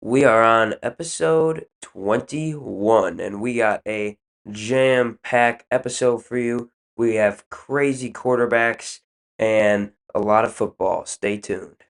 We are on episode 21, and we got a jam-packed episode for you. We have crazy quarterbacks and a lot of football. Stay tuned.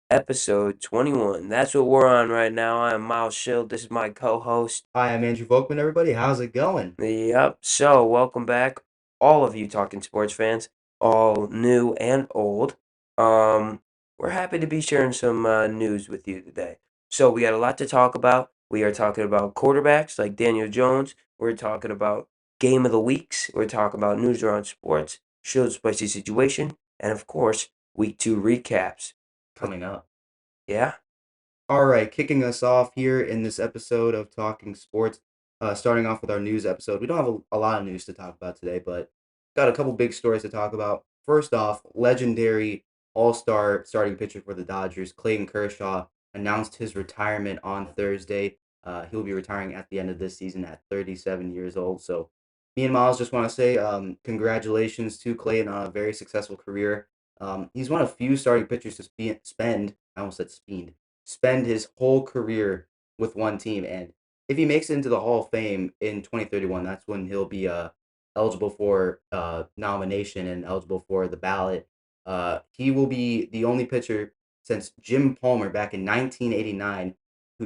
Episode 21. That's what we're on right now. I am Miles Schild. This is my co-host. Hi, I'm Andrew Volkman, everybody. How's it going? Yep. So, welcome back, all of you Talking Sports fans, all new and old. Um, we're happy to be sharing some news with you today. So, we got a lot to talk about. We are talking about quarterbacks like Daniel Jones. We're talking about game of the weeks. We're talking about news around sports, Shield's spicy situation, and of course, week two recaps. But Coming up. yeah, All right, kicking us off here in this episode of Talking Sports, starting off with our news episode. We don't have a lot of news to talk about today, but got a couple big stories to talk about. First off, legendary all-star starting pitcher for the Dodgers, Clayton Kershaw, announced his retirement on Thursday. He'll be retiring at the end of this season at 37 years old. So me and Miles just want to say congratulations to Clayton on a very successful career. He's one of few starting pitchers to I almost said spend his whole career with one team. And if he makes it into the Hall of Fame in 2031, that's when he'll be eligible for nomination and eligible for the ballot. He will be the only pitcher since Jim Palmer back in 1989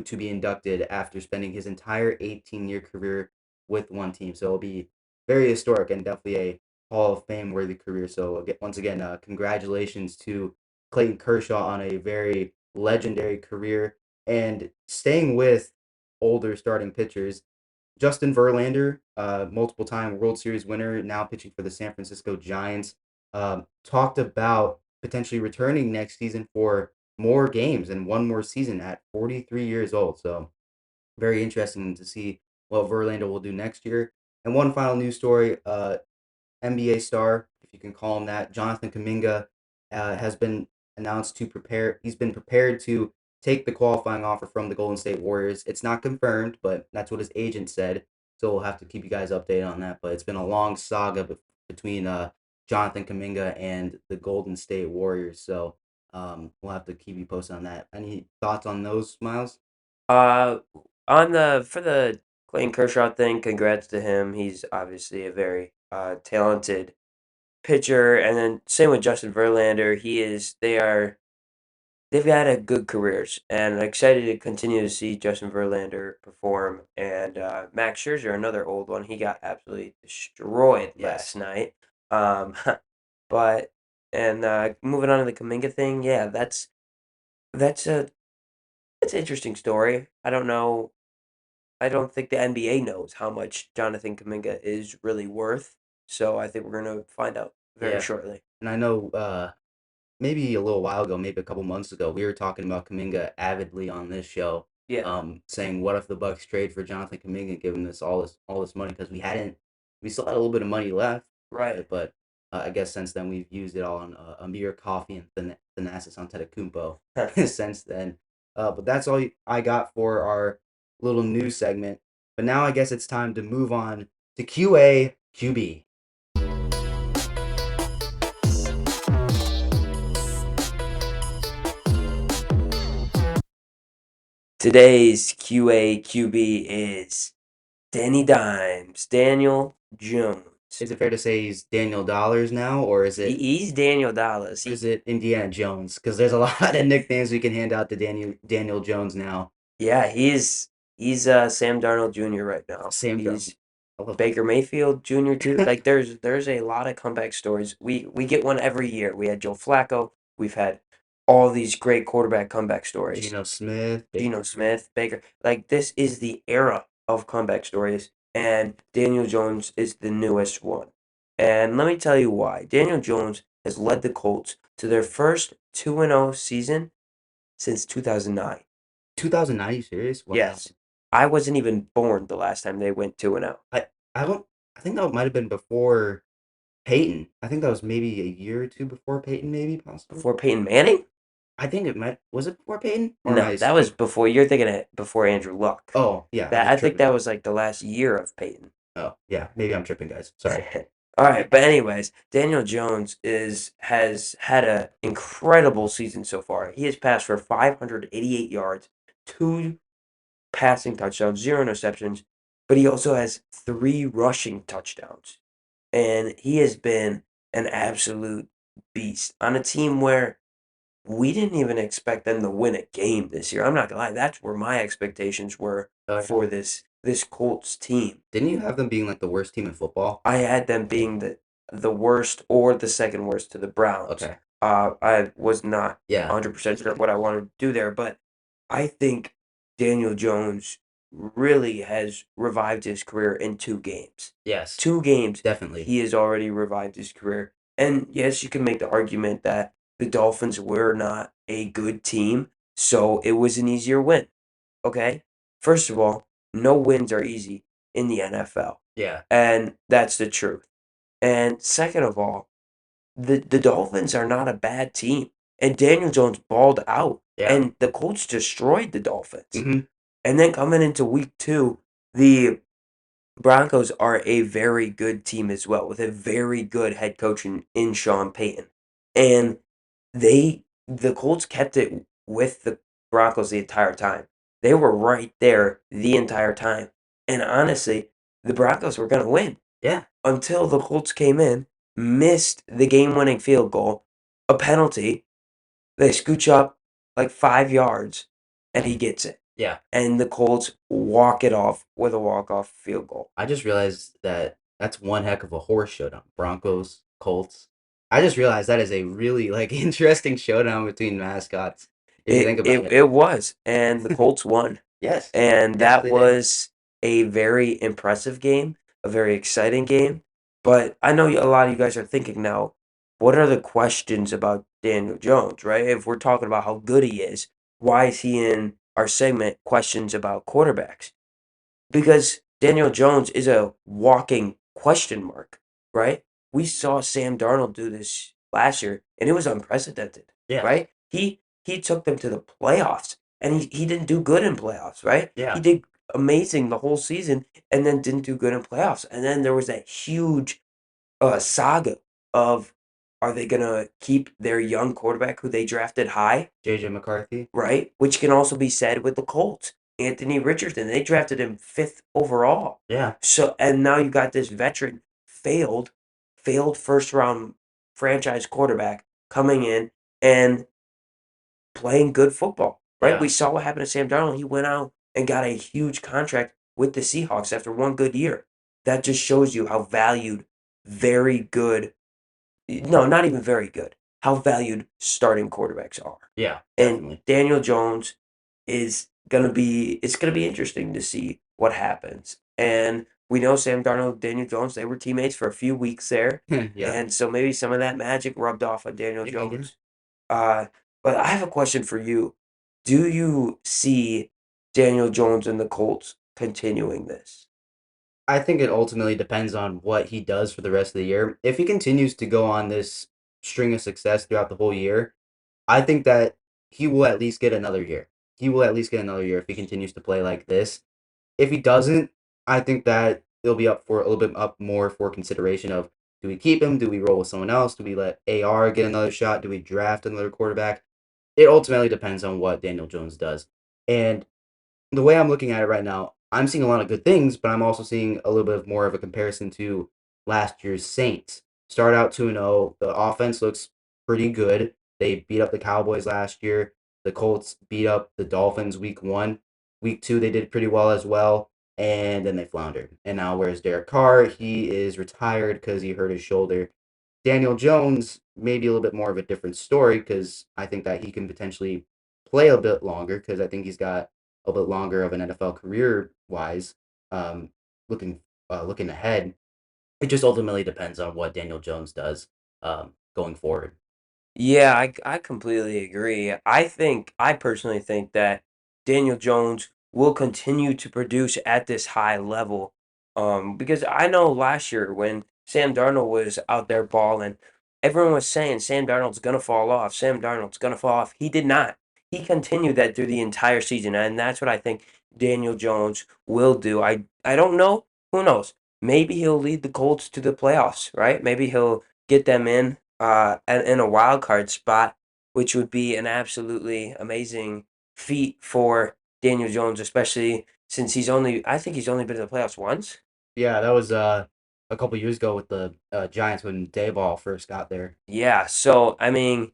to be inducted after spending his entire 18-year career with one team. So it'll be very historic and definitely a Hall of Fame worthy career. So once again, congratulations to Clayton Kershaw on a very legendary career. And staying with older starting pitchers, Justin Verlander, multiple time World Series winner, now pitching for the San Francisco Giants, talked about potentially returning next season for more games and one more season at 43 years old. So very interesting to see what Verlander will do next year. And one final news story, NBA star, if you can call him that, Jonathan Kuminga, has been announced to prepare. He's been prepared to take the qualifying offer from the Golden State Warriors. It's not confirmed, but that's what his agent said. So we'll have to keep you guys updated on that. But it's been a long saga between Jonathan Kuminga and the Golden State Warriors. So we'll have to keep you posted on that. Any thoughts on those, Miles? Uh, on the for the Clayton Kershaw thing, congrats to him. He's obviously a very talented pitcher, and then same with Justin Verlander. They've had a good careers, and I'm excited to continue to see Justin Verlander perform. And Max Scherzer, another old one, he got absolutely destroyed last Yes. night. Um, but and moving on to the Kaminga thing, yeah, that's a that's an interesting story. I don't know. I don't think the NBA knows how much Jonathan Kaminga is really worth. So I think we're gonna find out very Yeah. shortly. And I know maybe a little while ago, maybe a couple months ago, we were talking about Kaminga avidly on this show, Yeah. saying what if the Bucks trade for Jonathan Kaminga, giving this all this money because we still had a little bit of money left, Right. but I guess since then we've used it all on Amir Coffee and Thanasis Antetokounmpo since then. But that's all I got for our little news segment. But now I guess it's time to move on to QA QB. Today's QA QB is Daniel Jones. Is it fair to say he's Daniel Dollars now, or He's Daniel Dallas. is it Indiana Jones? Because there's a lot of nicknames we can hand out to Daniel Jones now. Yeah, he's Sam Darnold Jr. right now. Sam Darnold. He's I love that. Baker Mayfield Jr. too. Like there's a lot of comeback stories. We get one every year. We had Joe Flacco. We've had all these great quarterback comeback stories. Geno Smith, Geno Baker Smith, Baker. Like this is the era of comeback stories, and Daniel Jones is the newest one. And let me tell you why. Daniel Jones has led the Colts to their first 2-0 season since 2009. 2009. You serious? Wow. Yes. I wasn't even born the last time they went 2-0. I don't. I think that might have been before Peyton. I think that was maybe a year or two before Peyton, maybe possibly. Before Peyton Manning? I think it might. Was it before Peyton? Or am No, I that was before. You're thinking it before Andrew Luck. Oh yeah, I'm That just I think tripping. that was like the last year of Peyton. Oh yeah, maybe I'm tripping, guys. Sorry. All right, but anyways, Daniel Jones has had an incredible season so far. He has passed for 588 yards, two passing touchdowns, zero interceptions, but he also has three rushing touchdowns. And he has been an absolute beast on a team where we didn't even expect them to win a game this year. I'm not gonna lie, that's where my expectations were Oh, yeah. for this Colts team. Didn't you have them being like the worst team in football? I had them being the worst or the second worst to the Browns. Okay. I was not Yeah. 100% sure what I wanted to do there, but I think Daniel Jones really has revived his career in 2 games. Yes. 2 games, Definitely. he has already revived his career. And yes, you can make the argument that the Dolphins were not a good team, so it was an easier win. Okay? First of all, no wins are easy in the NFL. Yeah. And that's the truth. And second of all, the Dolphins are not a bad team. And Daniel Jones balled out. Yeah. And the Colts destroyed the Dolphins. Hmm. And then coming into week 2, the Broncos are a very good team as well, with a very good head coach in Sean Payton. And the Colts kept it with the Broncos the entire time. They were right there the entire time. And honestly, the Broncos were going to win Yeah. until the Colts came in, missed the game-winning field goal, a penalty. They scooch up like 5 yards, and he gets it. Yeah. And the Colts walk it off with a walk-off field goal. I just realized that that's one heck of a horse showdown. Broncos, Colts. I just realized that is a really like interesting showdown between mascots. If you It think about it, it. it was, and the Colts won. Yes. And Yes, that they did. was a very impressive game, a very exciting game. But I know a lot of you guys are thinking now, what are the questions about Daniel Jones, right? If we're talking about how good he is, why is he in our segment, questions about quarterbacks? Because Daniel Jones is a walking question mark, right? We saw Sam Darnold do this last year, and it was unprecedented, Yeah. right? He took them to the playoffs, and he didn't do good in playoffs, right? He Yeah. did amazing the whole season, and then didn't do good in playoffs. And then there was that huge saga of, are they gonna keep their young quarterback who they drafted high, JJ McCarthy. right? Which can also be said with the Colts. Anthony Richardson, they drafted him 5th overall. Yeah. So, and now you got this veteran, failed first round franchise quarterback coming in and playing good football, right? Yeah. We saw what happened to Sam Darnold. He went out and got a huge contract with the Seahawks after one good year. That just shows you how valued very good, no, not even very good, how valued starting quarterbacks are. Yeah. And Definitely. Daniel Jones it's gonna be interesting to see what happens. And we know Sam Darnold, Daniel Jones, they were teammates for a few weeks there. Yeah. And so maybe some of that magic rubbed off on Daniel Yeah. Jones. Uh, but I have a question for you. Do you see Daniel Jones and the Colts continuing this? I think it ultimately depends on what he does for the rest of the year. If he continues to go on this string of success throughout the whole year, I think that he will at least get another year. He will at least get another year if he continues to play like this. If he doesn't, I think that it'll be up for a little bit up more for consideration of, do we keep him? Do we roll with someone else? Do we let AR get another shot? Do we draft another quarterback? It ultimately depends on what Daniel Jones does. And the way I'm looking at it right now, I'm seeing a lot of good things, but I'm also seeing a little bit of more of a comparison to last year's Saints. Start out 2-0. The offense looks pretty good. They beat up the Cowboys last year. The Colts beat up the Dolphins week 1. Week 2, they did pretty well as well. And then they floundered. And now, where's Derek Carr? He is retired because he hurt his shoulder. Daniel Jones, maybe a little bit more of a different story because I think that he can potentially play a bit longer because I think he's got a bit longer of an NFL career wise. Um, looking looking ahead, it just ultimately depends on what Daniel Jones does going forward. Yeah, I completely agree. I personally think that Daniel Jones will continue to produce at this high level. Because I know last year when Sam Darnold was out there balling, everyone was saying Sam Darnold's gonna fall off. Sam Darnold's gonna fall off. He did not. He continued that through the entire season, and that's what I think Daniel Jones will do. I don't know. Who knows? maybe he'll lead the Colts to the playoffs, right? Maybe he'll get them in a wild card spot, which would be an absolutely amazing feat for Daniel Jones, especially since I think he's only been to the playoffs once. Yeah, that was a couple years ago with the Giants when Dayball first got there. Yeah, so I mean,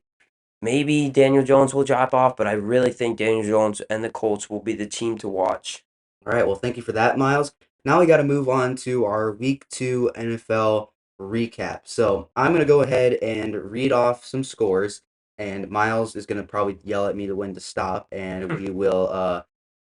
maybe Daniel Jones will drop off, but I really think Daniel Jones and the Colts will be the team to watch. All right, well, thank you for that, Miles. Now we got to move on to our Week 2 NFL recap. So I'm going to go ahead and read off some scores, and Miles is going to probably yell at me to when to stop, and we will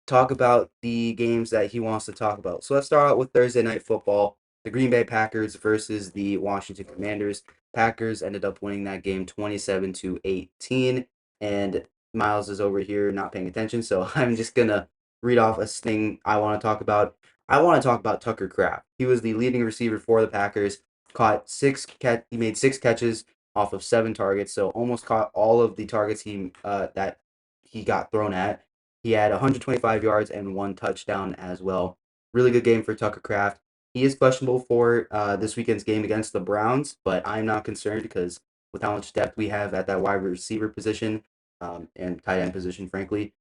talk about the games that he wants to talk about. So let's start out with Thursday Night Football. The Green Bay Packers versus the Washington Commanders. Packers ended up winning that game 27-18, and Miles is over here not paying attention, so I'm just going to read off a thing I want to talk about. I want to talk about Tucker Kraft. He was the leading receiver for the Packers. He made 6 catches off of 7 targets, so almost caught all of the targets that he got thrown at. He had 125 yards and 1 touchdown as well. Really good game for Tucker Kraft. He is questionable for this weekend's game against the Browns, but I'm not concerned because with how much depth we have at that wide receiver position and tight end position, frankly,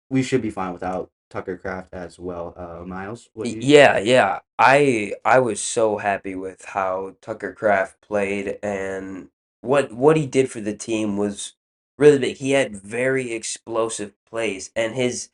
we should be fine without Tucker Kraft as well. Miles, what do you? Yeah, yeah. I was so happy with how Tucker Kraft played and what he did for the team was really big. He had very explosive plays and the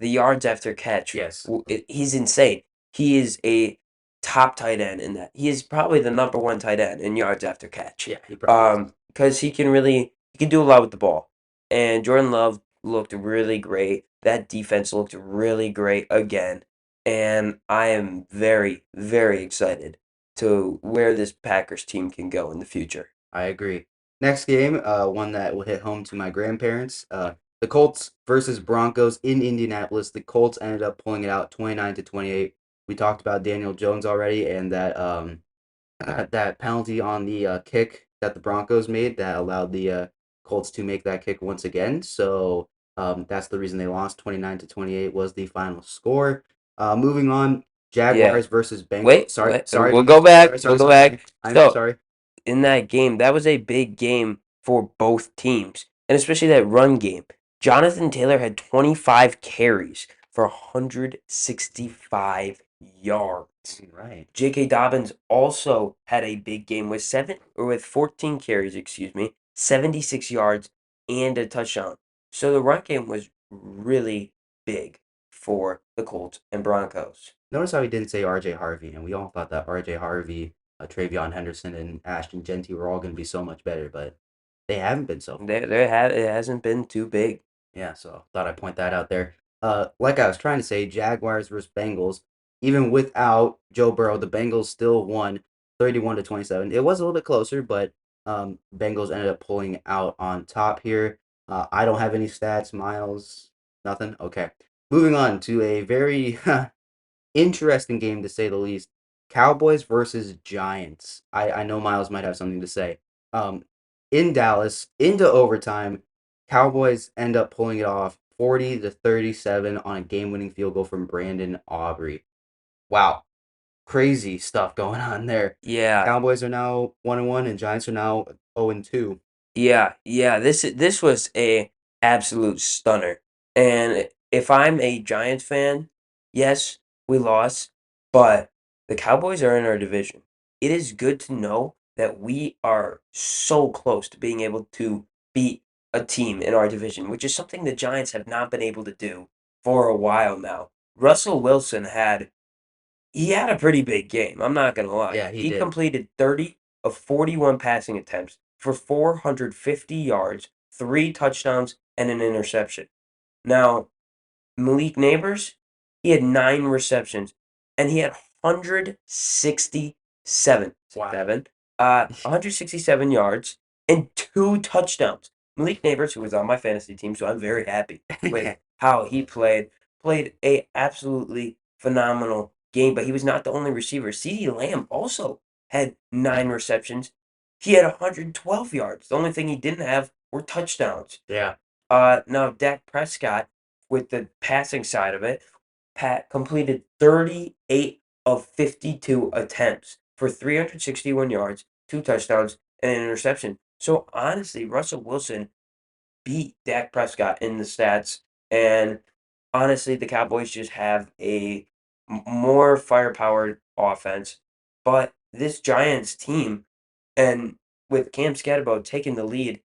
yards after catch, Yes. he's insane. He is a top tight end in that. He is probably the number one tight end in yards after catch. Yeah, he probably is. Because he can do a lot with the ball. And Jordan Love looked really great. That defense looked really great again. And I am very, very excited to where this Packers team can go in the future. I agree. Next game, one that will hit home to my grandparents. The Colts versus Broncos in Indianapolis. The Colts ended up pulling it out 29-28. We talked about Daniel Jones already and that penalty on the kick that the Broncos made that allowed the Colts to make that kick once again. So that's the reason they lost. 29-28 was the final score. Moving on, Yeah. Jaguars versus Bengals. Wait, Sorry, wait. sorry, We'll go back. sorry, We'll sorry, go sorry, back. sorry. I'm so So, sorry. in that game, that was a big game for both teams, and especially that run game. Jonathan Taylor had 25 carries for 165 yards. Right. J.K. Dobbins also had a big game with 14 carries, 76 yards and a touchdown. So the run game was really big for the Colts and Broncos. Notice how he didn't say R.J. Harvey, and we all thought that R.J. Harvey, Travion Henderson, and Ashton Genty were all going to be so much better, but they haven't been so far. It hasn't been too big. Yeah, so thought I'd point that out there. Like I was trying to say, Jaguars versus Bengals. Even without Joe Burrow, the Bengals still won 31-27. It was a little bit closer, but Bengals ended up pulling out on top here. I don't have any stats, Miles. Nothing. Okay. Moving on to a very interesting game to say the least. Cowboys versus Giants. I know Miles might have something to say. Um, in Dallas, into overtime, Cowboys end up pulling it off 40-37 on a game-winning field goal from Brandon Aubrey. Wow, crazy stuff going on there. Yeah, Cowboys are now 1-1 and Giants are now 0-2. yeah. This was a absolute stunner. And if I'm a Giants fan, yes, we lost, but the Cowboys are in our division. It is good to know that we are so close to being able to beat a team in our division, which is something the Giants have not been able to do for a while now. Russell Wilson he had a pretty big game. I'm not gonna lie. Yeah, he He did. completed 30 of 41 passing attempts for 450 yards, 3 touchdowns, and an interception. Now, Malik Neighbors, he had 9 receptions, and he had 167, Wow. 167 yards and 2 touchdowns. Malik Neighbors, who was on my fantasy team, so I'm very happy with how he played a absolutely phenomenal game. But he was not the only receiver. CeeDee Lamb also had 9 receptions. He had 112 yards. The only thing he didn't have were touchdowns. Yeah. Now Dak Prescott with the passing side of it, Pat completed 38 of 52 attempts for 361 yards, 2 touchdowns, and an interception. So honestly, Russell Wilson beat Dak Prescott in the stats, and honestly, the Cowboys just have a more firepower offense. But this Giants team, and with Cam Scatterbo taking the lead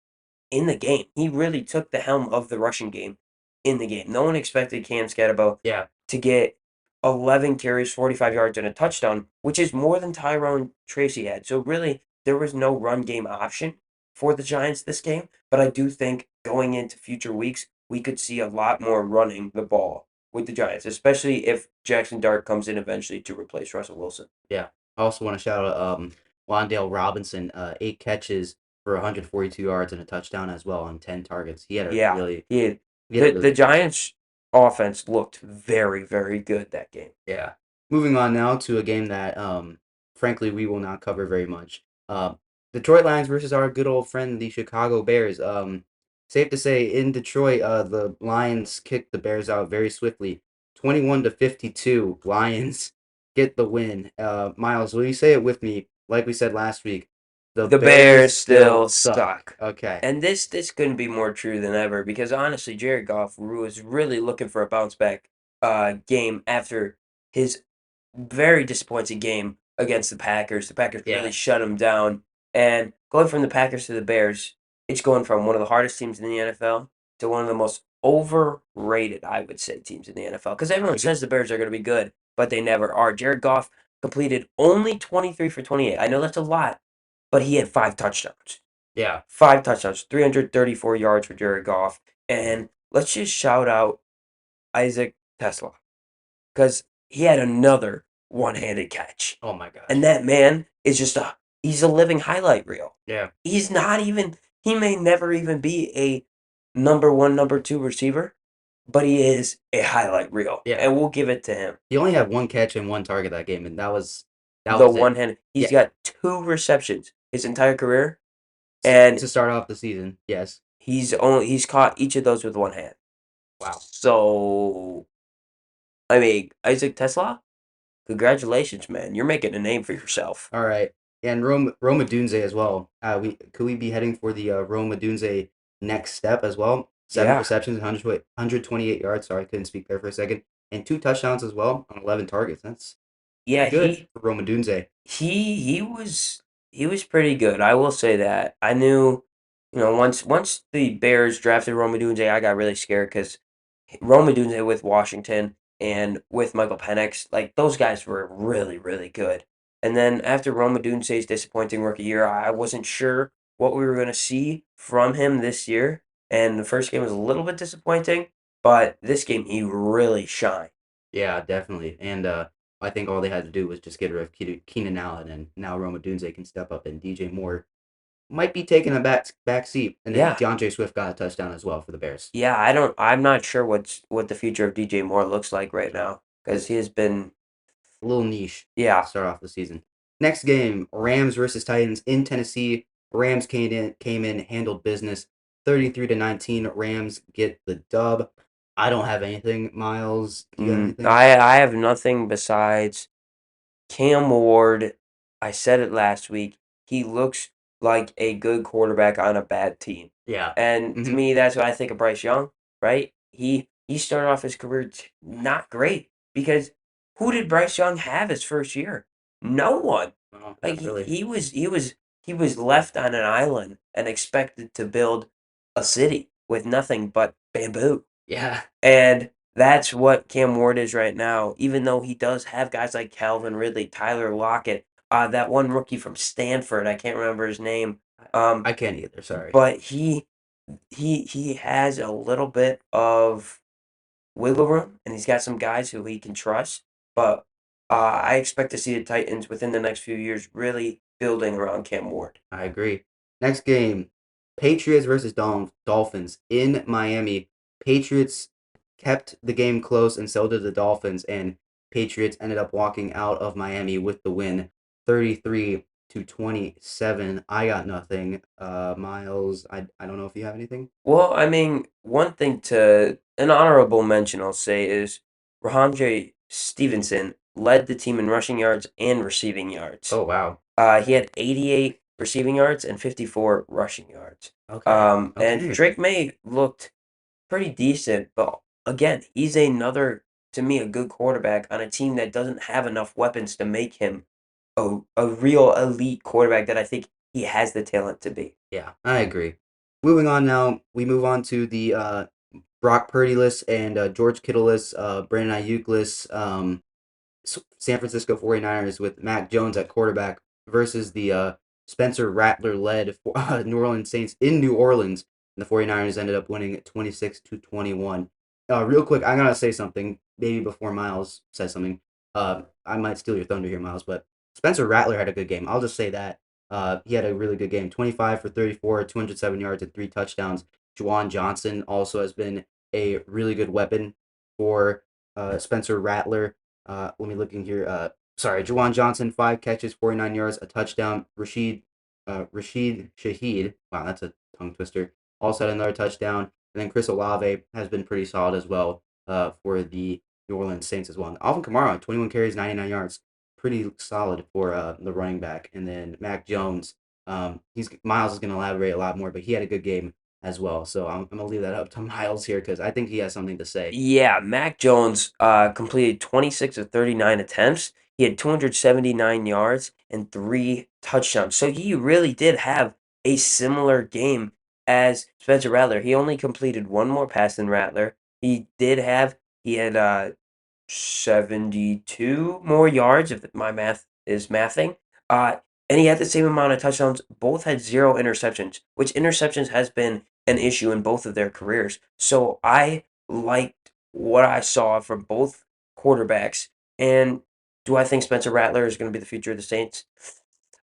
in the game, he really took the helm of the rushing game in the game. No one expected Cam Scatterbo Yeah. to get 11 carries, 45 yards, and a touchdown, which is more than Tyrone Tracy had. So really, there was no run game option for the Giants this game. But I do think going into future weeks, we could see a lot more running the ball with the Giants, especially if Jackson Dart comes in eventually to replace Russell Wilson. Yeah. I also want to shout out Wandale Robinson, 8 catches for 142 yards and a touchdown as well on 10 targets. Yeah, He had a really the good game. Giants offense looked very, very good that game. Yeah. Moving on now to a game that frankly we will not cover very much. Detroit Lions versus our good old friend the Chicago Bears. Safe to say in Detroit, the Lions kicked the Bears out very swiftly. 21-52. Lions get the win. Miles, will you say it with me? Like we said last week, the The Bears Bears still still suck. suck. Okay. And this couldn't be more true than ever because honestly, Jared Goff was really looking for a bounce back game after his very disappointing game against the Packers. The Packers Yeah. really shut him down. And going from the Packers to the Bears, it's going from one of the hardest teams in the NFL to one of the most overrated, I would say, teams in the NFL. Because everyone says the Bears are going to be good, but they never are. Jared Goff completed only 23 for 28. I know that's a lot, but he had 5 touchdowns. Yeah. 5 touchdowns, 334 yards for Jared Goff. And let's just shout out Isaac Tesla because he had another one-handed catch. Oh my gosh. And that man is he's a living highlight reel. Yeah. He's not even, he may never even be a number one, number two receiver, but he is a highlight reel. Yeah. And we'll give it to him. He only had 1 catch and 1 target that game, and that was The it. one-handed, he's Yeah. got 2 receptions his entire career. And To start off the season, yes. he's caught each of those with one hand. Wow. So I mean, Isaac Tesla, congratulations, man. You're making a name for yourself. All right. And Roma Dunze as well. Could we be heading for the Roma Dunze next step as well? 7 receptions, 128 yards. Sorry, I couldn't speak there for a second. And 2 touchdowns as well on 11 targets. That's Yeah, good for Roma Dunze. he was pretty good. I will say that. I knew, once the Bears drafted Rome Odunze, I got really scared because Rome Odunze with Washington and with Michael Penix, like those guys were really, really good. And then after Rome Odunze's disappointing rookie year, I wasn't sure what we were going to see from him this year. And the first game was a little bit disappointing, but this game he really shined. Yeah, definitely. And I think all they had to do was just get rid of Keenan Allen, and now Roma Dunze can step up, and DJ Moore might be taking a back seat. And then Yeah. DeAndre Swift got a touchdown as well for the Bears. Yeah, I'm not sure what the future of DJ Moore looks like right now because he has been A little niche yeah. to start off the season. Next game, Rams versus Titans in Tennessee. Rams came in, handled business. 33-19. Rams get the dub. I don't have anything, Miles. Do you have anything? I have nothing besides Cam Ward. I said it last week. He looks like a good quarterback on a bad team. Yeah. And to me, that's what I think of Bryce Young, right? He started off his career not great because who did Bryce Young have his first year? No one. Well, Like not really. he was left on an island and expected to build a city with nothing but bamboo. Yeah. And that's what Cam Ward is right now, even though he does have guys like Calvin Ridley, Tyler Lockett, that one rookie from Stanford, I can't remember his name. I can't either, sorry. But he has a little bit of wiggle room, and he's got some guys who he can trust. But I expect to see the Titans within the next few years really building around Cam Ward. I agree. Next game, Patriots versus Dolphins in Miami. Patriots kept the game close, and so did the Dolphins, and Patriots ended up walking out of Miami with the win, 33-27. I got nothing. Miles, I don't know if you have anything. Well, I mean, one thing an honorable mention I'll say is Rahamjay Stevenson led the team in rushing yards and receiving yards. Oh wow. He had 88 receiving yards and 54 rushing yards. Okay. And Okay. Drake May looked pretty decent, but again, he's another, to me, a good quarterback on a team that doesn't have enough weapons to make him a real elite quarterback that I think he has the talent to be. Yeah, I agree. Moving on now, we move on to the Brock Purdy list and George Kittle list, Brandon Ayuk list. San Francisco 49ers with Mac Jones at quarterback versus the Spencer Rattler led New Orleans Saints in New Orleans. And the 49ers ended up winning 26-21. Real quick, I got to say something maybe before Miles says something. I might steal your thunder here, Miles, but Spencer Rattler had a good game. I'll just say that. He had a really good game 25 for 34, 207 yards, and 3 touchdowns. Juwan Johnson also has been a really good weapon for Spencer Rattler. Let me look in here. Juwan Johnson, 5 catches, 49 yards, a touchdown. Rashid Shaheed, wow, that's a tongue twister, also had another touchdown. And then Chris Olave has been pretty solid as well for the New Orleans Saints as well. Alvin Kamara, 21 carries, 99 yards, pretty solid for the running back. And then Mac Jones, Miles is going to elaborate a lot more, but he had a good game as well. So I'm going to leave that up to Miles here because I think he has something to say. Yeah, Mac Jones completed 26 of 39 attempts. He had 279 yards and 3 touchdowns. So he really did have a similar game as Spencer Rattler. He only completed one more pass than Rattler. He had 72 more yards, if my math is mathing. Uh, and he had the same amount of touchdowns. Both had 0 interceptions, which interceptions has been an issue in both of their careers. So I liked what I saw from both quarterbacks. And do I think Spencer Rattler is going to be the future of the Saints?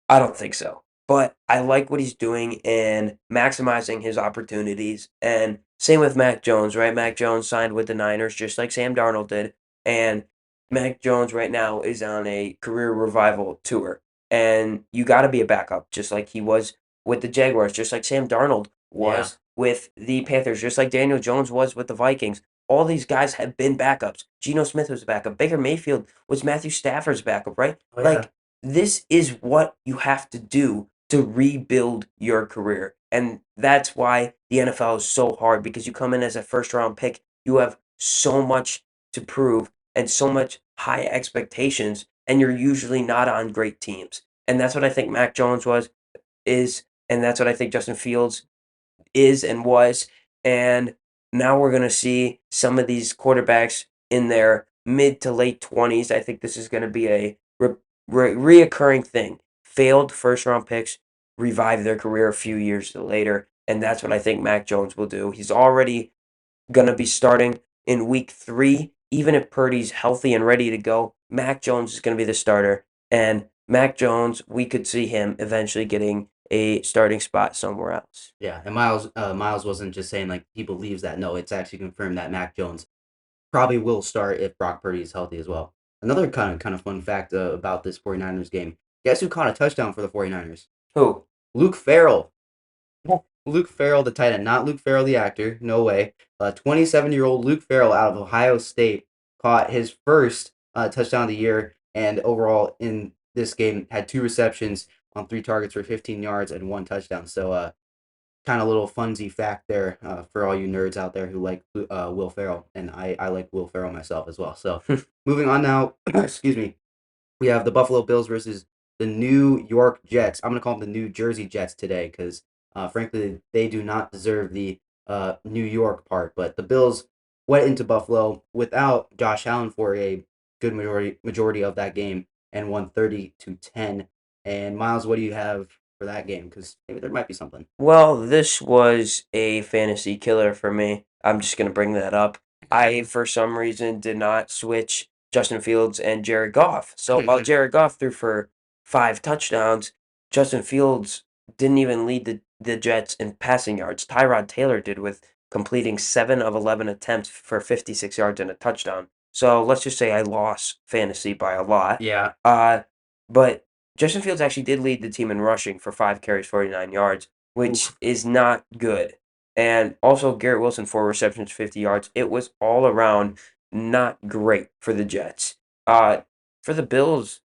I don't think so. But I like what he's doing and maximizing his opportunities. And same with Mac Jones, right? Mac Jones signed with the Niners just like Sam Darnold did. And Mac Jones right now is on a career revival tour. And you got to be a backup, just like he was with the Jaguars, just like Sam Darnold Yeah. was with the Panthers, just like Daniel Jones was with the Vikings. All these guys have been backups. Geno Smith was a backup. Baker Mayfield was Matthew Stafford's backup, right? Oh yeah. Like, this is what you have to do to rebuild your career. And that's why the NFL is so hard because you come in as a first round pick, you have so much to prove and so much high expectations, and you're usually not on great teams. And that's what I think Mac Jones is, and that's what I think Justin Fields is and was. And now we're going to see some of these quarterbacks in their mid to late 20s. I think this is going to be a reoccurring thing. Failed first round picks revive their career a few years later. And that's what I think Mac Jones will do. He's already going to be starting in week 3. Even if Purdy's healthy and ready to go, Mac Jones is going to be the starter. And Mac Jones, we could see him eventually getting a starting spot somewhere else. Yeah, and Miles wasn't just saying like he believes that. No, it's actually confirmed that Mac Jones probably will start if Brock Purdy is healthy as well. Another kind of fun fact about this 49ers game. Guess who caught a touchdown for the 49ers? Who? Luke Farrell. Luke Farrell, the tight end, not Luke Farrell, the actor. No way. 27-year-old Luke Farrell out of Ohio State caught his first touchdown of the year, and overall in this game had 2 receptions on 3 targets for 15 yards and 1 touchdown. So, kind of little funsy fact there for all you nerds out there who like Will Ferrell, and I like Will Ferrell myself as well. So, moving on now. Excuse me. We have the Buffalo Bills versus the New York Jets. I'm gonna call them the New Jersey Jets today because, frankly, they do not deserve the New York part. But the Bills went into Buffalo without Josh Allen for a good majority of that game and won 30-10. And Miles, what do you have for that game? Because maybe there might be something. Well, this was a fantasy killer for me. I'm just going to bring that up. I, for some reason, did not switch Justin Fields and Jared Goff. So while Jared Goff threw for 5 touchdowns, Justin Fields didn't even lead the Jets in passing yards. Tyrod Taylor did with completing 7 of 11 attempts for 56 yards and a touchdown. So let's just say I lost fantasy by a lot. Yeah. But Justin Fields actually did lead the team in rushing for 5 carries, 49 yards, which Oof. is not good. And also Garrett Wilson, 4 receptions, 50 yards. It was all around not great for the Jets. for the Bills,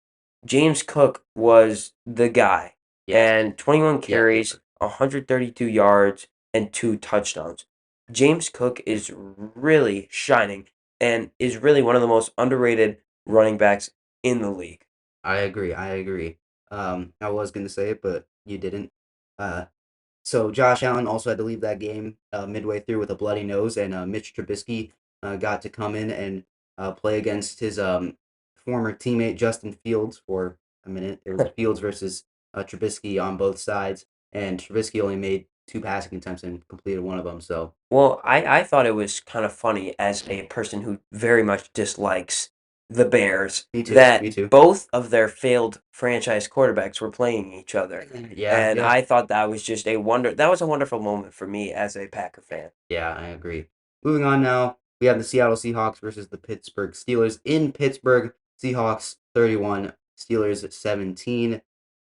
James Cook was the guy, Yes. and 21 Yeah, he carries, was. 132 yards, and 2 touchdowns. James Cook is really shining and is really one of the most underrated running backs in the league. I agree. I agree. I was gonna say it, but you didn't. Uh, so Josh Allen also had to leave that game midway through with a bloody nose, and Mitch Trubisky got to come in and play against his former teammate Justin Fields for a minute. It was Fields versus Trubisky on both sides, and Trubisky only made 2 passing attempts and completed one of them. So Well, I thought it was kind of funny as a person who very much dislikes the Bears me too. Me that too. both of their failed franchise quarterbacks were playing each other. Yeah, And yeah, I thought that was just that was a wonderful moment for me as a Packer fan. yeah. I agree. Moving on now, we have the Seattle Seahawks versus the Pittsburgh Steelers in Pittsburgh. Seahawks 31, Steelers 17.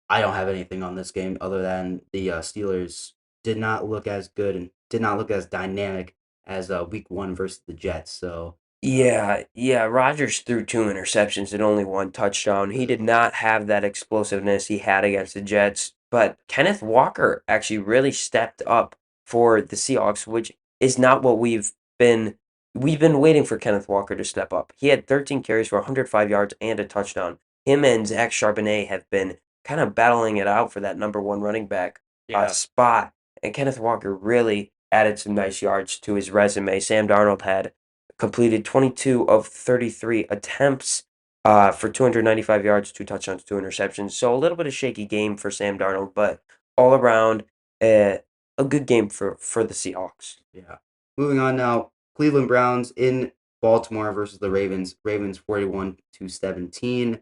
I don't have anything on this game other than the Steelers did not look as good and did not look as dynamic as Week 1 versus the Jets. So, Yeah, Rodgers threw 2 interceptions and only 1 touchdown. He did not have that explosiveness he had against the Jets, but Kenneth Walker actually really stepped up for the Seahawks, which is not what we've been waiting for Kenneth Walker to step up. He had 13 carries for 105 yards and a touchdown. Him and Zach Charbonnet have been kind of battling it out for that number one running back yeah, spot, and Kenneth Walker really added some nice yards to his resume. Sam Darnold had completed 22 of 33 attempts for 295 yards, 2 touchdowns, 2 interceptions. So a little bit of shaky game for Sam Darnold, but all around uh, a good game for the Seahawks. yeah. Moving on now, Cleveland Browns in Baltimore versus the Ravens. Ravens 41 to 17.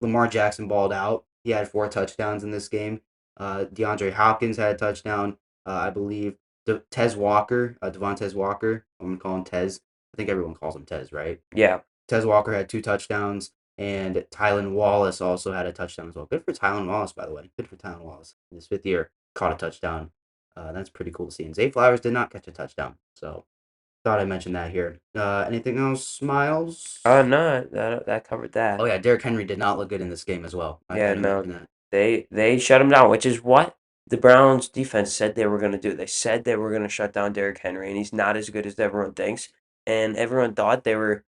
Lamar Jackson balled out. He had 4 touchdowns in this game. DeAndre Hopkins had a touchdown. I believe Tez Walker, Devontae Walker. I'm gonna call him Tez. I think everyone calls him Tez, right? Yeah. Tez Walker had 2 touchdowns, and Tylan Wallace also had a touchdown as well. Good for Tylan Wallace, by the way. Good for Tylan Wallace. In his 5th year, caught a touchdown. That's pretty cool to see. And Zay Flowers did not catch a touchdown, so thought I'd mention that here. Anything else, Miles? No, that covered Oh that. yeah, Derrick Henry did not look good in this game as well. I Yeah, gotta no, mention that. they shut him down, which is what the Browns defense said they were going to do. They said they were going to shut down Derrick Henry, and he's not as good as everyone thinks. And everyone thought they were,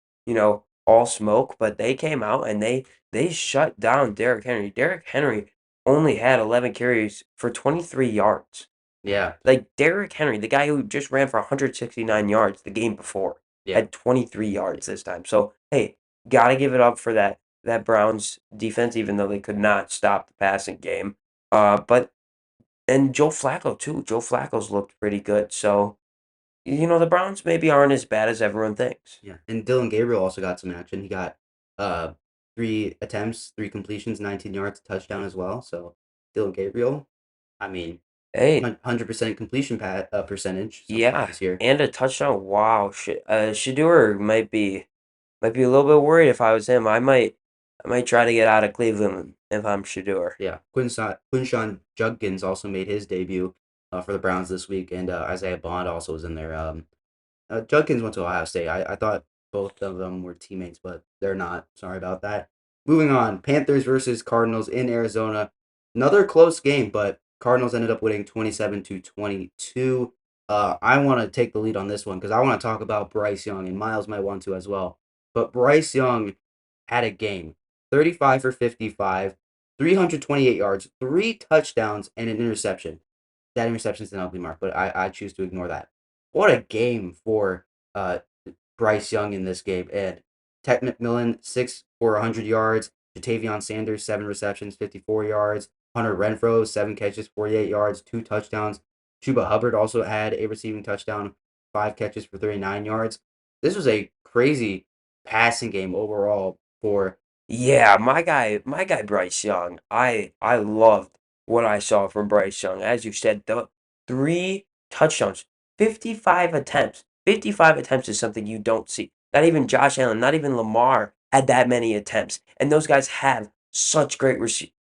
all smoke, but they came out and they shut down Derrick Henry. Derrick Henry only had 11 carries for 23 yards. Yeah, Like Derrick Henry, the guy who just ran for 169 yards the game before, yeah, had 23 yards this time. So hey, gotta give it up for that Browns defense, even though they could not stop the passing game. But and Joe Flacco too. Joe Flacco's looked pretty good. So the Browns maybe aren't as bad as everyone thinks. yeah. And Dylan Gabriel also got some action. He got uh 3 attempts, 3 completions, 19 yards, touchdown as well. So Dylan Gabriel, I mean, Hey, 100% completion percentage so far yeah, this year. and a touchdown. Wow, Shador might be a little bit worried if I was him. I might try to get out of Cleveland if I'm Shador. Yeah, Quinshawn Judkins also made his debut for the Browns this week, and Isaiah Bond also was in there. Judkins went to Ohio State. I thought both of them were teammates, but they're not. Sorry about that. Moving on, Panthers versus Cardinals in Arizona. Another close game, but Cardinals ended up winning 27 to 22. I want to take the lead on this one because I want to talk about Bryce Young, and Miles might want to as well. But Bryce Young had a game 35 for 55, 328 yards, 3 touchdowns, and an interception. That interception is an ugly mark, but I choose to ignore that. What a game for uh, Bryce Young in this game. And Tech McMillan, 6 for 100 yards. Jatavion Sanders, 7 receptions, 54 yards. Hunter Renfrow, 7 catches, 48 yards, 2 touchdowns. Chuba Hubbard also had a receiving touchdown, 5 catches for 39 yards. This was a crazy passing game overall for. Yeah, my guy Bryce Young. I loved what I saw from Bryce Young. As you said, the 3 touchdowns, 55 attempts. 55 attempts is something you don't see. Not even Josh Allen, not even Lamar had that many attempts. And those guys have such great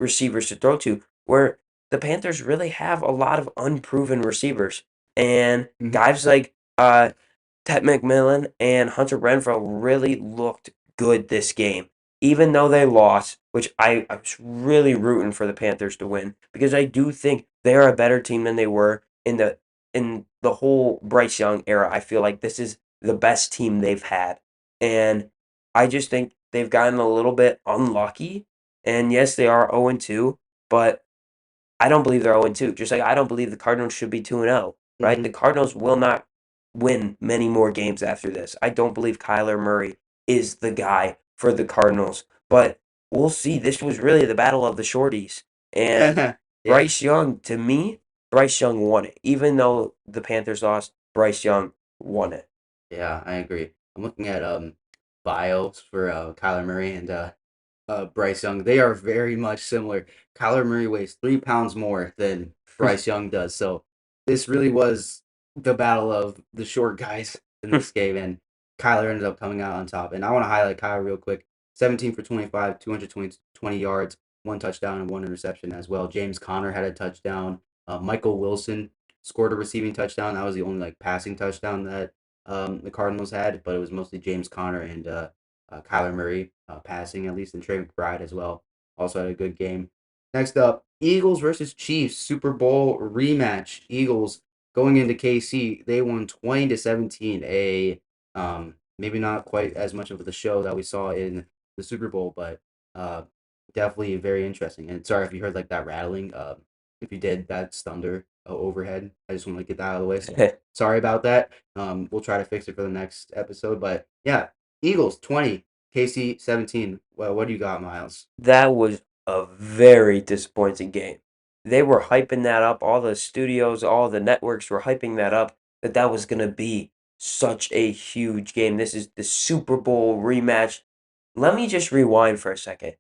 receivers to throw to, where the Panthers really have a lot of unproven receivers. And Mhm. guys like Ted McMillan and Hunter Renfrow really looked good this game. even though they lost, which I was really rooting for the Panthers to win because I do think they're a better team than they were in the whole Bryce Young era. I feel like this is the best team they've had. And I just think they've gotten a little bit unlucky. And yes, they are 0-2, but I don't believe they're 0-2. Just like I don't believe the Cardinals should be 2-0, right? Mm-hmm. The Cardinals will not win many more games after this. I don't believe Kyler Murray is the guy for the Cardinals, but we'll see. This was really the battle of the shorties. And Yeah. Bryce Young, to me, Bryce Young won it. Even though the Panthers lost, Bryce Young won it. Yeah, I agree. I'm looking at bios for Kyler Murray and Bryce Young. They are very much similar. Kyler Murray weighs 3 pounds more than Bryce Young does. So this really was the battle of the short guys in this game, and Kyler ended up coming out on top. And I want to highlight Kyler real quick. 17 for 25, 220 yards, one touchdown and one interception as well. James Conner had a touchdown. Michael Wilson scored a receiving touchdown. That was the only like passing touchdown that the Cardinals had, but it was mostly James Conner and Kyler Murray passing at least, and Trey McBride as well. Also had a good game. Next up, Eagles versus Chiefs Super Bowl rematch. Eagles going into KC, they won 20-17. Maybe not quite as much of the show that we saw in the Super Bowl, but definitely very interesting. And sorry if you heard like that rattling. If you did, that's thunder overhead. I just want to get that out of the way. So sorry about that. We'll try to fix it for the next episode. But yeah, Eagles 20, KC 17. Well, what do you got, Miles? That was a very disappointing game. They were hyping that up. All the studios, all the networks were hyping that up that that was going to be such a huge game. This is the Super Bowl rematch. Let me just rewind for a second.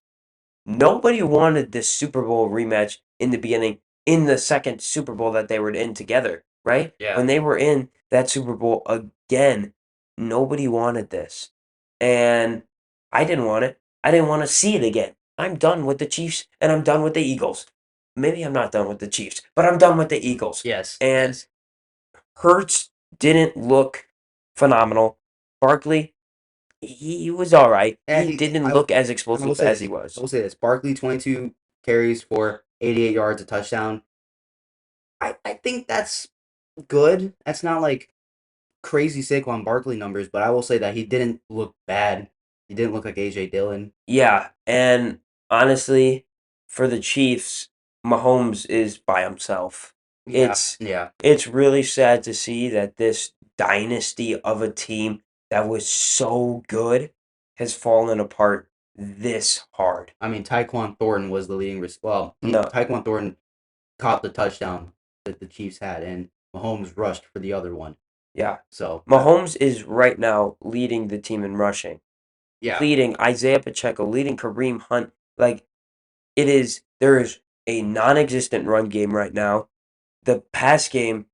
Nobody wanted this Super Bowl rematch in the beginning, in the second Super Bowl that they were in together, right? Yeah. When they were in that Super Bowl again, nobody wanted this. And I didn't want it. I didn't want to see it again. I'm done with the Chiefs and I'm done with the Eagles. Maybe I'm not done with the Chiefs, but I'm done with the Eagles. Yes. And Yes. Hurts didn't look phenomenal. Barkley, he was all right. And He didn't look as I will explosive say as he this. I was. will say this. Barkley 22 carries for 88 yards, a touchdown. I think that's good. That's not like crazy Saquon Barkley numbers, but I will say that he didn't look bad. He didn't look like AJ Dillon. Yeah, and honestly, for the Chiefs, Mahomes is by himself. Yeah. It's Yeah. it's really sad to see that this dynasty of a team that was so good has fallen apart this hard. I mean, Tyquan Thornton was the leading. No, Tyquan Thornton caught the touchdown that the Chiefs had, and Mahomes rushed for the other one. yeah. So, Mahomes is right now leading the team in rushing, yeah, leading Isaiah Pacheco, leading Kareem Hunt. Like there is a non-existent run game right now. The pass game,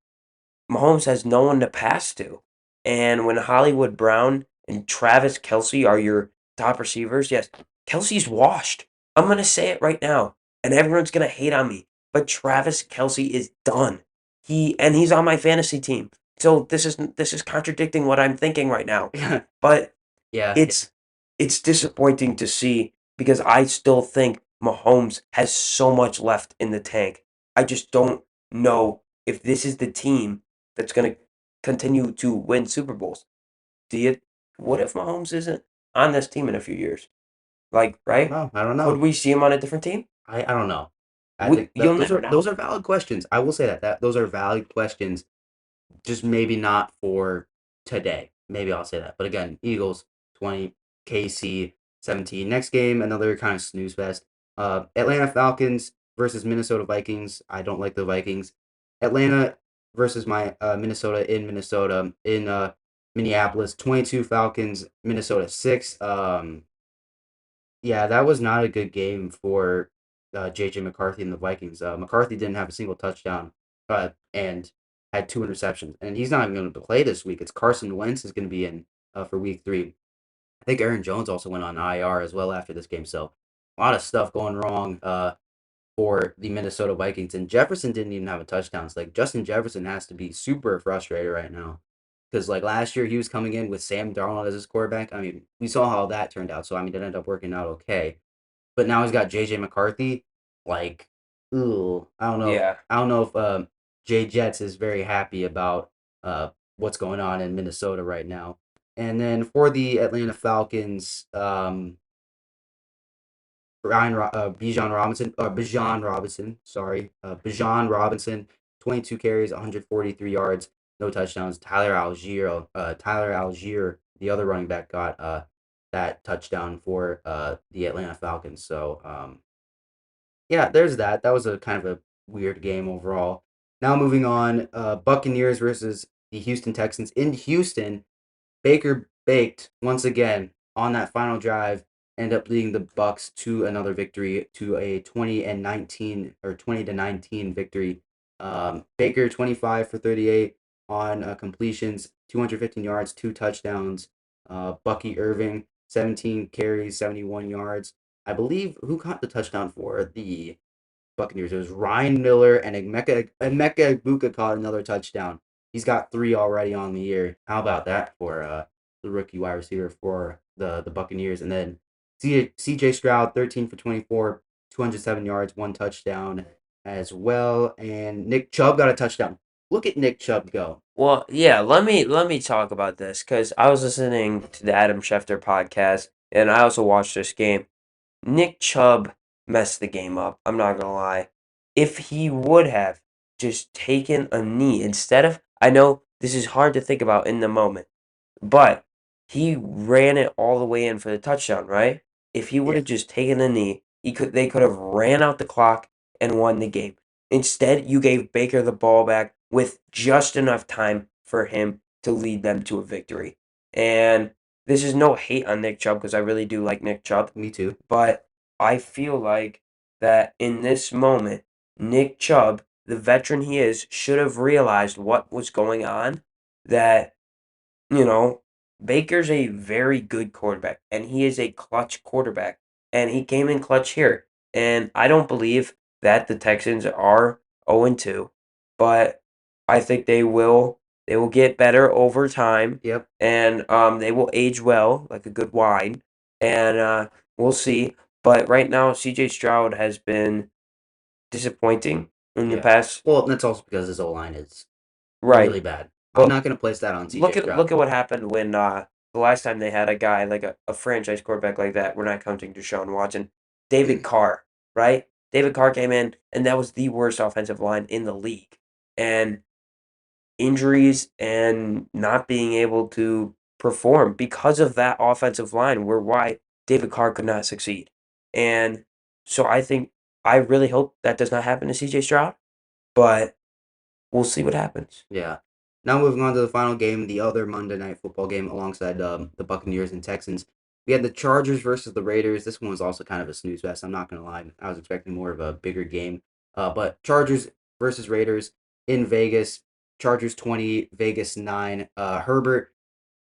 Mahomes has no one to pass to. And when Hollywood Brown and Travis Kelsey are your top receivers, yes, Kelsey's washed. I'm going to say it right now. And everyone's going to hate on me. But Travis Kelsey is done. He's on my fantasy team. So this is contradicting what I'm thinking right now. yeah, But yeah. it's disappointing to see because I still think Mahomes has so much left in the tank. I just don't know if this is the team that's going to continue to win Super Bowls. Do you? What if Mahomes isn't on this team in a few years? Like, I don't right? know. I don't Could know. we see him on a different team? I don't know. I think that You'll never know. those are valid questions. I will say that those are valid questions. Just maybe not for today. Maybe I'll say that. But again, Eagles 20, KC 17. Next game, another kind of snooze fest. Atlanta Falcons versus Minnesota Vikings. I don't like the Vikings. Atlanta versus my Minnesota in Minneapolis. 22 Falcons, Minnesota 6. Yeah, that was not a good game for JJ McCarthy and the Vikings. McCarthy didn't have a single touchdown and had two interceptions. And he's not even going to play this week. It's Carson Wentz is going to be in for week 3. I think Aaron Jones also went on IR as well after this game. So a lot of stuff going wrong for the Minnesota Vikings. And Jefferson didn't even have a touchdown. It's like Justin Jefferson has to be super frustrated right now because like last year he was coming in with Sam Darnold as his quarterback. I mean, we saw how that turned out. So I mean, it ended up working out okay. But now he's got JJ McCarthy. Like, ooh, I don't know. Yeah. I don't know if Jay Jets is very happy about what's going on in Minnesota right now. And then for the Atlanta Falcons, Bijan Robinson, sorry, Bijan Robinson, 22 carries, 143 yards, no touchdowns. Tyler Algier, the other running back, got that touchdown for the Atlanta Falcons. So yeah, there's that. That was a kind of a weird game overall. Now moving on, Buccaneers versus the Houston Texans in Houston. Baker baked once again on that final drive, ended up leading the Bucks to another victory, to a 20-19 victory. Baker 25 for 38 on completions, 215 yards, 2 touchdowns. Bucky Irving 17 carries, 71 yards. I believe who caught the touchdown for the Buccaneers? It was Ryan Miller, and Emeka Egbuka caught another touchdown. He's got 3 already on the year. How about that for the rookie wide receiver for the Buccaneers? And then CJ Stroud, 13 for 24, 207 yards, 1 touchdown as well. And Nick Chubb got a touchdown. Look at Nick Chubb go. Well, yeah, let me talk about this because I was listening to the Adam Schefter podcast and I also watched this game. Nick Chubb messed the game up. I'm not gonna lie. If he would have just taken a knee instead of, I know this is hard to think about in the moment, but he ran it all the way in for the touchdown, right? If he would Yeah. have just taken a knee, they could have ran out the clock and won the game. Instead, you gave Baker the ball back with just enough time for him to lead them to a victory. And this is no hate on Nick Chubb because I really do like Nick Chubb, Me too. but I feel like that in this moment, Nick Chubb, the veteran he is, should have realized what was going on. That you know, Baker's a very good quarterback, and he is a clutch quarterback, and he came in clutch here. And I don't believe that the Texans are 0-2, but I think they will get better over time, Yep. and they will age well like a good wine, and we'll see. But right now, CJ Stroud has been disappointing in the Yeah. past. Well, that's also because his O line is really Right. bad. I'm But not going to place that on look CJ at Stroud. look at what happened when the last time they had a guy like a franchise quarterback like that. We're not counting Deshaun Watson. David Carr, right? David Carr came in and that was the worst offensive line in the league. And injuries and not being able to perform because of that offensive line were why David Carr could not succeed. And so I really hope that does not happen to CJ Stroud, but we'll see what happens. Yeah. Now moving on to the final game, the other Monday Night Football game alongside the Buccaneers and Texans. We had the Chargers versus the Raiders. This one was also kind of a snooze fest. I'm not gonna lie. I was expecting more of a bigger game. But Chargers versus Raiders in Vegas. Chargers 20, Vegas 9. Herbert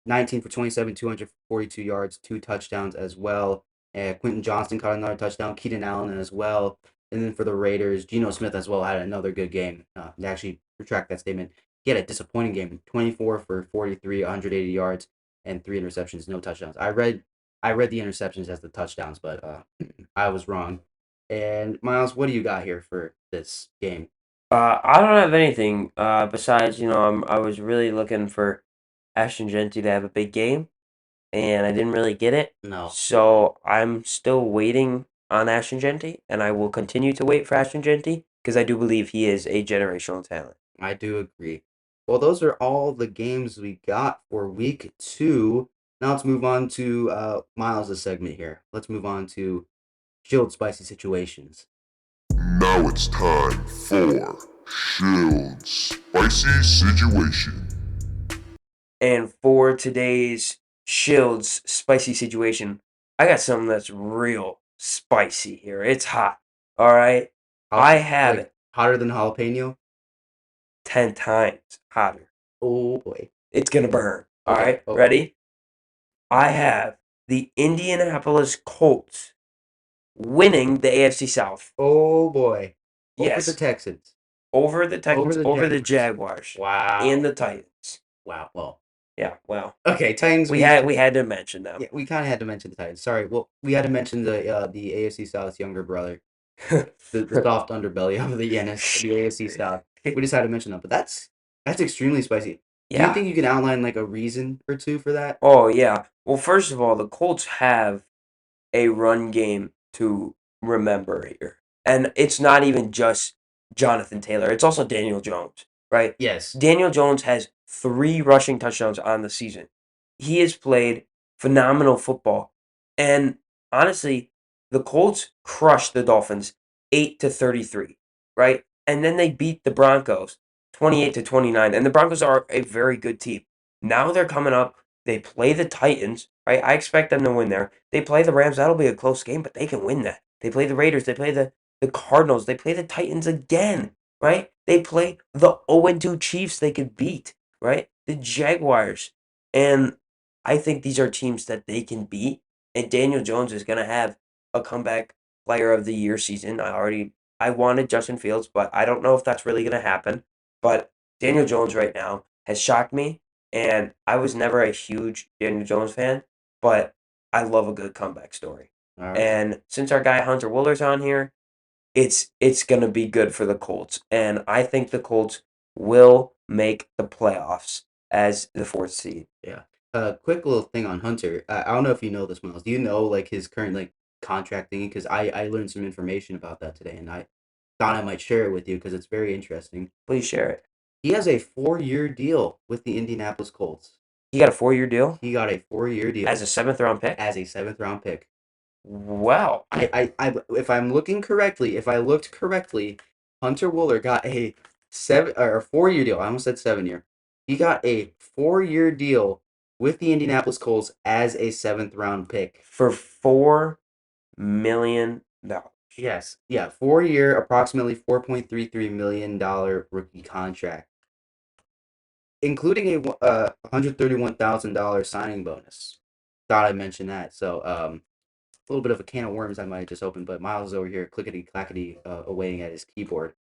19 for 27, 242 yards, 2 touchdowns as well. Quentin Johnston caught another touchdown. Keenan Allen as well. And then for the Raiders, Geno Smith as well had another good game. To actually retract that statement, he had a disappointing game. 24 for 43, 180 yards, and 3 interceptions, no touchdowns. I read the interceptions as the touchdowns, but I was wrong. And Miles, what do you got here for this game? I don't have anything besides I was really looking for Ashton Genty to have a big game, and I didn't really get it. No, So I'm still waiting on Ashton Genty, and I will continue to wait for Ashton Genty because I do believe he is a generational talent. I do agree. Well, those are all the games we got for week 2. Now let's move on to Miles' segment here. Let's move on to Shield Spicy Situations. Now it's time for Shield Spicy Situation. And for today's Shields spicy situation, I got something that's real spicy here. It's hot. All right. I have Like it hotter than jalapeno? 10 times hotter. Oh boy. It's going to burn. All Okay. right. Uh-oh. Ready? I have the Indianapolis Colts winning the AFC South. Oh boy. Over the Yes. Texans. Over the Texans, Over the over the Jaguars. Jaguars, Wow. and the Titans. Wow. Well, Yeah, well, Okay, Titans. we had to mention them. Yeah, we kind of had to mention the Titans. Sorry. Well, we had to mention the AFC South's younger brother, the soft underbelly of the AFC South. We just had to mention them, but that's extremely spicy. Do you Yeah. think you can outline like a reason or two for that? Oh, yeah. Well, first of all, the Colts have a run game to remember here. And it's not even just Jonathan Taylor, it's also Daniel Jones, right? Yes. Daniel Jones has 3 rushing touchdowns on the season. He has played phenomenal football. And honestly, the Colts crushed the Dolphins 8-33, right? And then they beat the Broncos 28-29. And the Broncos are a very good team. Now they're coming up. They play the Titans, right? I expect them to win there. They play the Rams. That'll be a close game, but they can win that. They play the Raiders. They play the Cardinals. They play the Titans again, right? They play the 0-2 Chiefs they could beat, right? The Jaguars. And I think these are teams that they can beat. And Daniel Jones is going to have a comeback player of the year season. I wanted Justin Fields, but I don't know if that's really going to happen. But Daniel Jones right now has shocked me. And I was never a huge Daniel Jones fan, but I love a good comeback story. All right. And since our guy Hunter Wooler's on here, it's gonna be good for the Colts. And I think the Colts will make the playoffs as the 4th seed. Yeah. Quick little thing on Hunter. I don't know if you know this, Miles. Do you know like his current like contract thingy? Because I learned some information about that today, and I thought I might share it with you because it's very interesting. Please share it. He has a 4-year deal with the Indianapolis Colts. He got a 4-year deal He got a 4-year deal as a 7th-round pick. as a 7th-round pick. Wow. If I'm looking correctly, if I looked correctly, Hunter Wooler got a 4-year deal. I almost said 7-year. He got a 4-year deal with the Indianapolis Colts as a 7th-round pick for $4 million. Yes, yeah, 4-year, approximately $4.33 million rookie contract, including a $131,000 signing bonus. Thought I'd mention that. So, a little bit of a can of worms I might just open, but Miles is over here clickety clackety awaiting at his keyboard,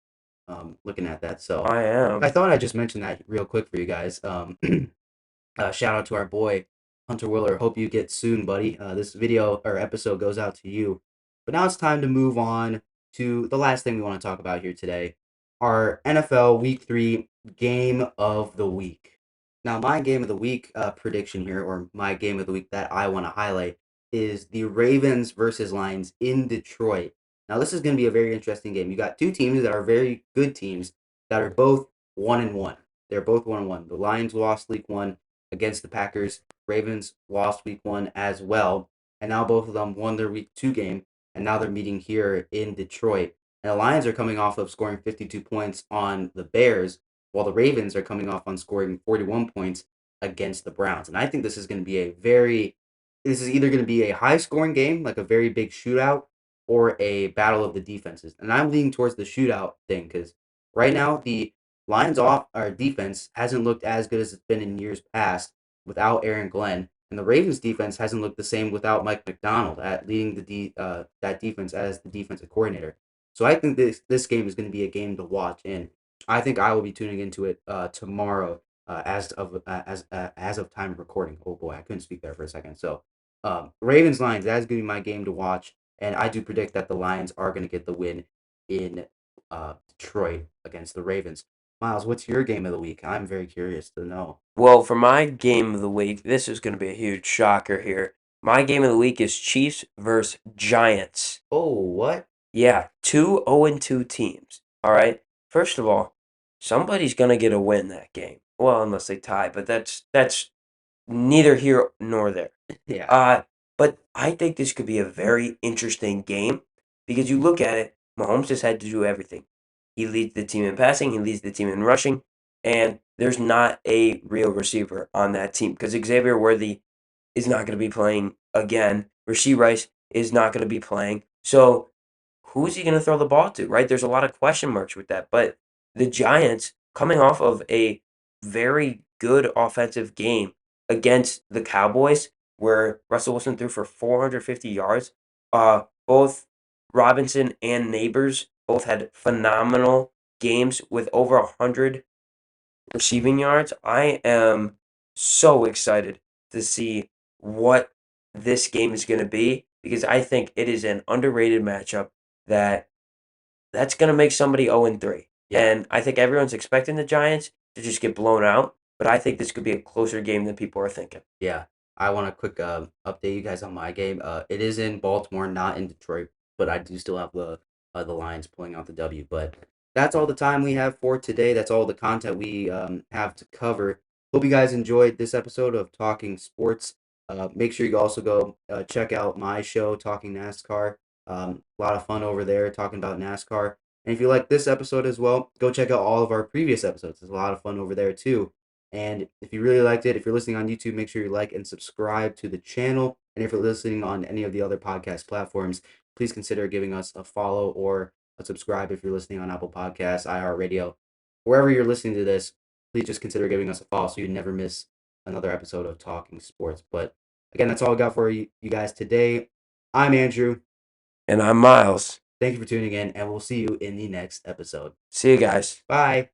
looking at that. So I am. I thought I'd just mention that real quick for you guys. Shout out to our boy Hunter Willer. Hope you get soon, buddy. This video or episode goes out to you. But now it's time to move on to the last thing we want to talk about here today, our NFL Week 3 Game of the Week. Now, my Game of the Week prediction here, or my Game of the Week that I want to highlight, is the Ravens versus Lions in Detroit. Now, this is going to be a very interesting game. You got two teams that are very good teams that are both 1-1. They're both 1-1. The Lions lost Week 1 against the Packers. Ravens lost Week 1 as well. And now both of them won their Week 2 game. And now they're meeting here in Detroit. And the Lions are coming off of scoring 52 points on the Bears, while the Ravens are coming off on scoring 41 points against the Browns. And I think this is going to be this is either going to be a high scoring game, like a very big shootout, or a battle of the defenses. And I'm leaning towards the shootout thing because right now the Lions defense hasn't looked as good as it's been in years past without Aaron Glenn. And the Ravens defense hasn't looked the same without Mike McDonald at leading that defense as the defensive coordinator. So I think this game is going to be a game to watch, and I think I will be tuning into it tomorrow as of time of recording. Oh boy, I couldn't speak there for a second. So Ravens Lions, that's going to be my game to watch, and I do predict that the Lions are going to get the win in Detroit against the Ravens. Miles, what's your game of the week? I'm very curious to know. Well, for my game of the week, this is going to be a huge shocker here. My game of the week is Chiefs versus Giants. Oh, what? Yeah, 2 0-2 teams. All right. First of all, somebody's going to get a win that game. Well, unless they tie, but that's neither here nor there. Yeah. But I think this could be a very interesting game because you look at it, Mahomes just had to do everything. He leads the team in passing, he leads the team in rushing, and there's not a real receiver on that team because Xavier Worthy is not going to be playing again. Rashee Rice is not going to be playing. So who's he going to throw the ball to, right? There's a lot of question marks with that. But the Giants, coming off of a very good offensive game against the Cowboys, where Russell Wilson threw for 450 yards, both Robinson and Neighbors both had phenomenal games with over 100 receiving yards. I am so excited to see what this game is going to be because I think it is an underrated matchup that's going to make somebody 0-3. Yeah. And I think everyone's expecting the Giants to just get blown out, but I think this could be a closer game than people are thinking. Yeah. I want to quick update you guys on my game. It is in Baltimore, not in Detroit, but I do still have the Lions pulling out the W. But that's all the time we have for today. That's all the content we have to cover. Hope you guys enjoyed this episode of Talking Sports. Make sure you also go check out my show, Talking NASCAR. A lot of fun over there talking about NASCAR. And if you like this episode as well, go check out all of our previous episodes. There's a lot of fun over there too. And if you really liked it, if you're listening on YouTube, make sure you like and subscribe to the channel. And if you're listening on any of the other podcast platforms, please consider giving us a follow or a subscribe if you're listening on Apple Podcasts, iHeartRadio. Wherever you're listening to this, please just consider giving us a follow so you never miss another episode of Talking Sports. But again, that's all I got for you guys today. I'm Andrew. And I'm Miles. Thank you for tuning in, and we'll see you in the next episode. See you guys. Bye.